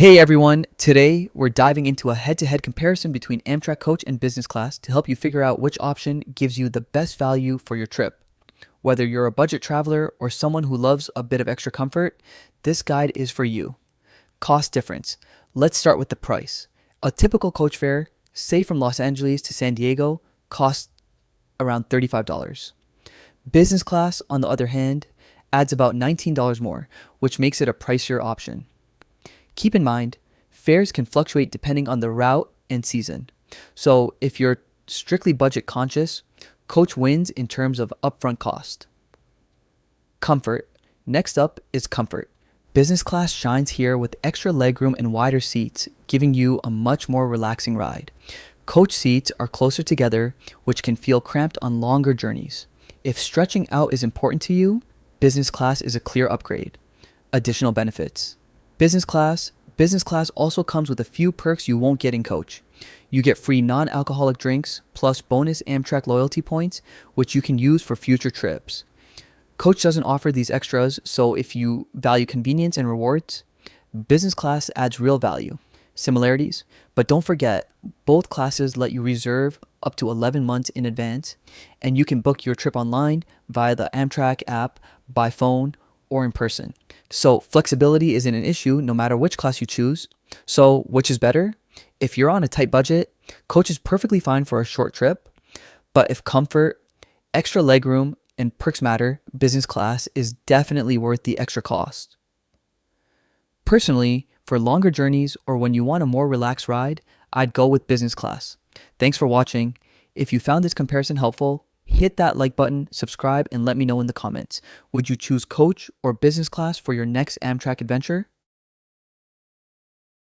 Hey everyone, today we're diving into a head-to-head comparison between Amtrak Coach and Business Class to help you figure out which option gives you the best value for your trip. Whether you're a budget traveler or someone who loves a bit of extra comfort, this guide is for you. Cost difference. Let's start with the price. A typical coach fare, say from Los Angeles to San Diego, costs around $35. Business class, on the other hand, adds about $19 more, which makes it a pricier option. Keep in mind, fares can fluctuate depending on the route and season. So if you're strictly budget conscious, coach wins in terms of upfront cost. Comfort. Next up is comfort. Business class shines here with extra legroom and wider seats, giving you a much more relaxing ride. Coach seats are closer together, which can feel cramped on longer journeys. If stretching out is important to you, business class is a clear upgrade. Additional benefits. Business class also comes with a few perks you won't get in coach. You get free non-alcoholic drinks plus bonus Amtrak loyalty points, which you can use for future trips. Coach doesn't offer these extras, so if you value convenience and rewards, business class adds real value. Similarities, but don't forget, both classes let you reserve up to 11 months in advance, and you can book your trip online via the Amtrak app, by phone, or in person. So flexibility isn't an issue no matter which class you choose. So which is better? If you're on a tight budget, coach is perfectly fine for a short trip. But if comfort, extra legroom, and perks matter, business class is definitely worth the extra cost. Personally, for longer journeys or when you want a more relaxed ride, I'd go with business class. Thanks for watching. If you found this comparison helpful, hit that like button, subscribe, and let me know in the comments. Would you choose coach or business class for your next Amtrak adventure?